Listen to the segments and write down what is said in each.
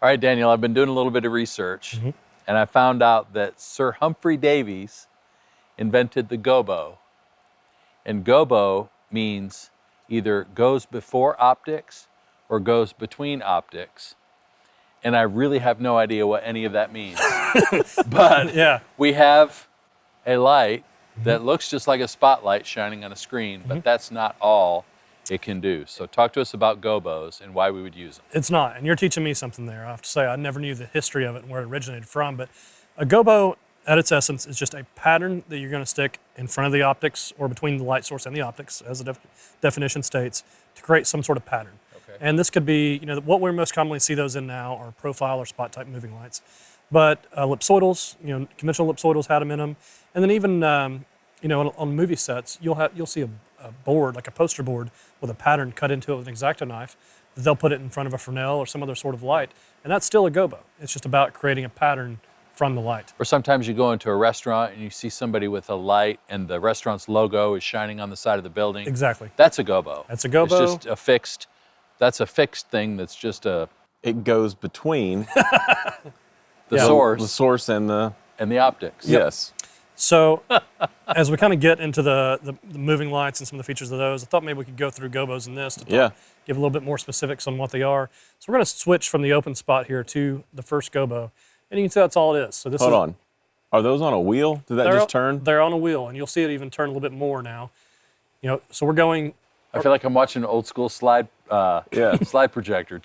All right, Daniel, I've been doing a little bit of research, and I found out that Sir Humphrey Davies invented the gobo. And gobo means either goes before optics or goes between optics. And I really have no idea what any of that means. But Yeah. we have a light that looks just like a spotlight shining on a screen, but that's not all it can do. So talk to us about gobos and why we would use them. It's not, and you're teaching me something there. I have to say, I never knew the history of it and where it originated from, but a gobo, at its essence, is just a pattern that you're going to stick in front of the optics or between the light source and the optics, as the definition states, to create some sort of pattern. Okay. And this could be, what we most commonly see those in now are profile or spot type moving lights. But ellipsoidals, conventional ellipsoidals had them in them, and then even, on movie sets, you'll see a board, like a poster board, with a pattern cut into it with an X-Acto knife. They'll put it in front of a Fresnel or some other sort of light, and that's still a gobo. It's just about creating a pattern from the light. Or sometimes you go into a restaurant and you see somebody with a light and the restaurant's logo is shining on the side of the building. Exactly. That's a gobo. That's a gobo. It's just that's a fixed thing that's just It goes between the Yeah. source the source and the and the optics. yes. So as we kind of get into the moving lights and some of the features of those, I thought maybe we could go through gobos in this to give a little bit more specifics on what they are. So we're going to switch from the open spot here to the first gobo. And you can see that's all it is. So this Hold on. Are those on a wheel? Did that just turn? They're on a wheel, and you'll see it even turn a little bit more now. So we're going. I feel like I'm watching an old school slide projector.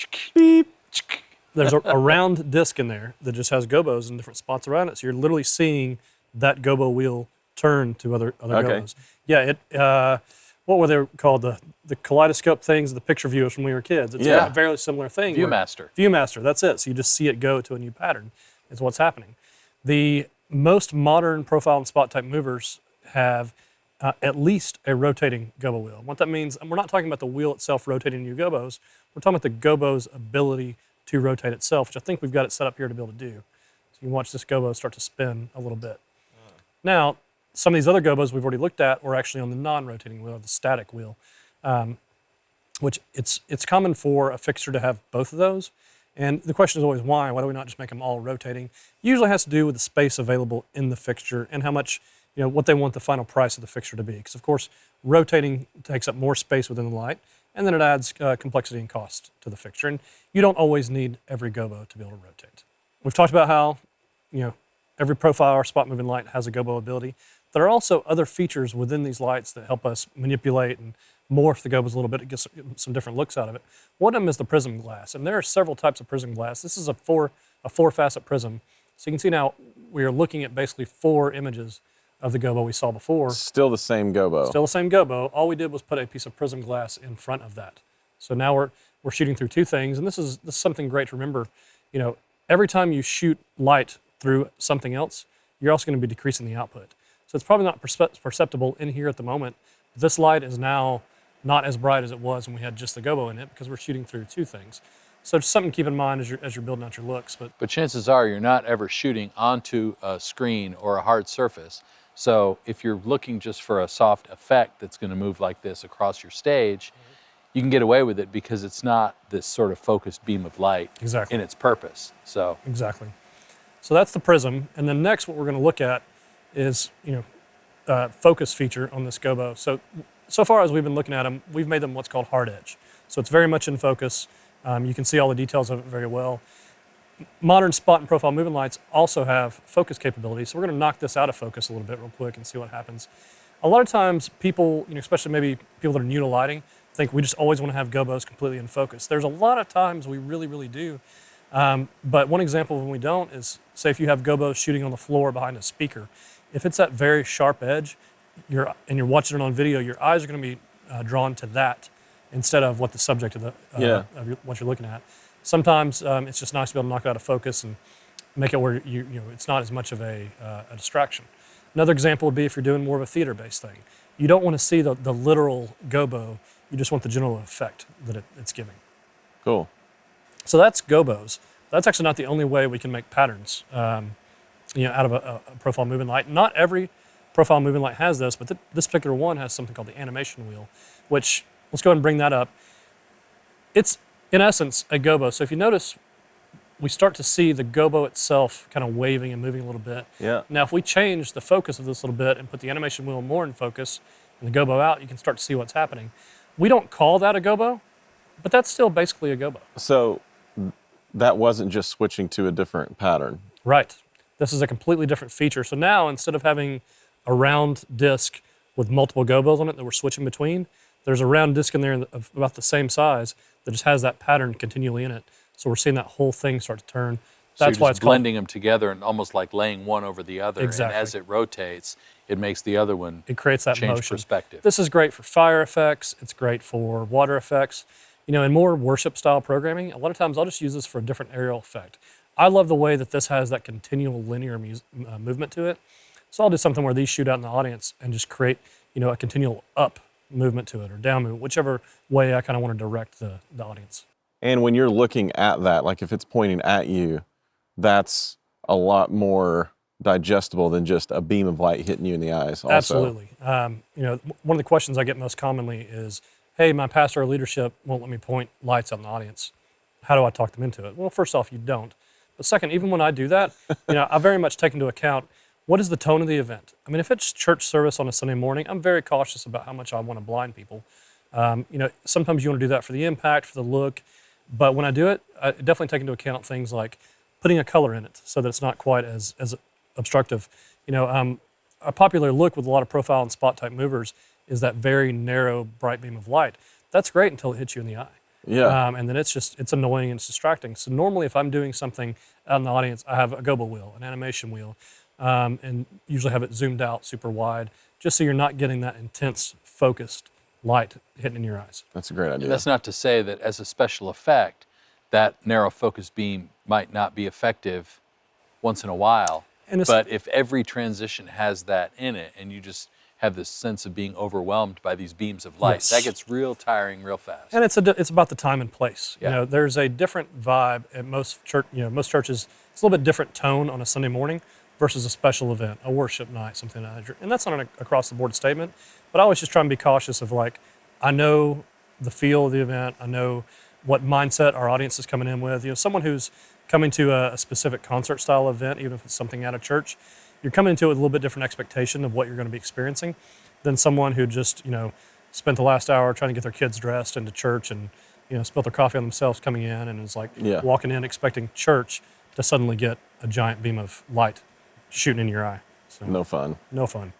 There's a round disc in there that just has gobos in different spots around it. So you're literally seeing that gobo wheel turn to other gobos. Yeah, what were they called? The kaleidoscope things, the picture viewers when we were kids. It's a very similar thing. Viewmaster. Viewmaster, that's it. So you just see it go to a new pattern is what's happening. The most modern profile and spot type movers have at least a rotating gobo wheel. What that means, and we're not talking about the wheel itself rotating new gobos, we're talking about the gobo's ability to rotate itself, which I think we've got it set up here to be able to do. So you can watch this gobo start to spin a little bit. Now, some of these other gobos we've already looked at were actually on the non-rotating wheel, or the static wheel, which it's common for a fixture to have both of those. And the question is always why? Why do we not just make them all rotating? Usually has to do with the space available in the fixture and how much, what they want the final price of the fixture to be. Because of course, rotating takes up more space within the light, and then it adds complexity and cost to the fixture. And you don't always need every gobo to be able to rotate. We've talked about how, every profile or spot moving light has a gobo ability. There are also other features within these lights that help us manipulate and morph the gobos a little bit to get some different looks out of it. One of them is the prism glass, and there are several types of prism glass. This is a four facet prism. So you can see now we are looking at basically 4 images of the gobo we saw before. Still the same gobo. Still the same gobo. All we did was put a piece of prism glass in front of that. So now we're shooting through 2 things, and this is something great to remember. Every time you shoot light through something else, you're also going to be decreasing the output. So it's probably not perceptible in here at the moment. This light is now not as bright as it was when we had just the gobo in it because we're shooting through 2 things. So just something to keep in mind as you're building out your looks. But chances are you're not ever shooting onto a screen or a hard surface. So if you're looking just for a soft effect that's going to move like this across your stage, you can get away with it because it's not this sort of focused beam of light in its purpose. So exactly. So that's the prism, and then next what we're going to look at is focus feature on this gobo. So far as we've been looking at them, we've made them what's called hard edge. So it's very much in focus. You can see all the details of it very well. Modern spot and profile moving lights also have focus capabilities, so we're going to knock this out of focus a little bit real quick and see what happens. A lot of times people, especially maybe people that are new to lighting, think we just always want to have gobos completely in focus. There's a lot of times we really, really do. But one example when we don't is, say if you have gobos shooting on the floor behind a speaker, if it's that very sharp edge, you're watching it on video, your eyes are going to be drawn to that instead of what the subject of what you're looking at. Sometimes it's just nice to be able to knock it out of focus and make it where it's not as much of a distraction. Another example would be if you're doing more of a theater-based thing. You don't want to see the literal gobo. You just want the general effect that it's giving. Cool. So that's gobos. That's actually not the only way we can make patterns out of a profile moving light. Not every profile moving light has this, but this particular one has something called the animation wheel, which, let's go ahead and bring that up. It's, in essence, a gobo. So if you notice, we start to see the gobo itself kind of waving and moving a little bit. Yeah. Now, if we change the focus of this a little bit and put the animation wheel more in focus and the gobo out, you can start to see what's happening. We don't call that a gobo, but that's still basically a gobo. So that wasn't just switching to a different pattern. Right. This is a completely different feature. So now, instead of having a round disc with multiple gobos on it that we're switching between, there's a round disc in there of about the same size that just has that pattern continually in it. So we're seeing that whole thing start to turn. That's so why it's blending them together and almost like laying one over the other. Exactly. And as it rotates, it makes the other one it creates that change motion. perspective. This is great for fire effects. It's great for water effects. You know, in more worship style programming, a lot of times I'll just use this for a different aerial effect. I love the way that this has that continual linear movement to it. So I'll do something where these shoot out in the audience and just create, you know, a continual up movement to it or down movement, whichever way I kind of want to direct the audience. And when you're looking at that, like if it's pointing at you, that's a lot more digestible than just a beam of light hitting you in the eyes also. Absolutely. You know, one of the questions I get most commonly is, hey, my pastor or leadership won't let me point lights out in the audience. How do I talk them into it? Well, first off, you don't. But second, even when I do that, you know, I very much take into account what is the tone of the event. I mean, if it's church service on a Sunday morning, I'm very cautious about how much I want to blind people. You know, sometimes you want to do that for the impact, for the look. But when I do it, I definitely take into account things like putting a color in it so that it's not quite as obstructive. You know, a popular look with a lot of profile and spot type movers is that very narrow, bright beam of light. That's great until it hits you in the eye. Yeah. And then it's annoying and it's distracting. So normally if I'm doing something out in the audience, I have a gobo wheel, an animation wheel, and usually have it zoomed out super wide, just so you're not getting that intense, focused light hitting in your eyes. That's a great idea. And that's not to say that as a special effect, that narrow focus beam might not be effective once in a while. But if every transition has that in it and you just have this sense of being overwhelmed by these beams of light, Yes. that gets real tiring real fast. And it's about the time and place. Yeah. You know, there's a different vibe at most churches. It's a little bit different tone on a Sunday morning versus a special event, a worship night, something like that. And that's not an across the board statement, but I always just try and be cautious of like, I know the feel of the event. I know what mindset our audience is coming in with. You know, someone who's coming to a specific concert style event, even if it's something out of church, you're coming into it with a little bit different expectation of what you're going to be experiencing than someone who just, you know, spent the last hour trying to get their kids dressed into church and, you know, spilt their coffee on themselves coming in and is like walking in expecting church to suddenly get a giant beam of light shooting in your eye. So, no fun. No fun.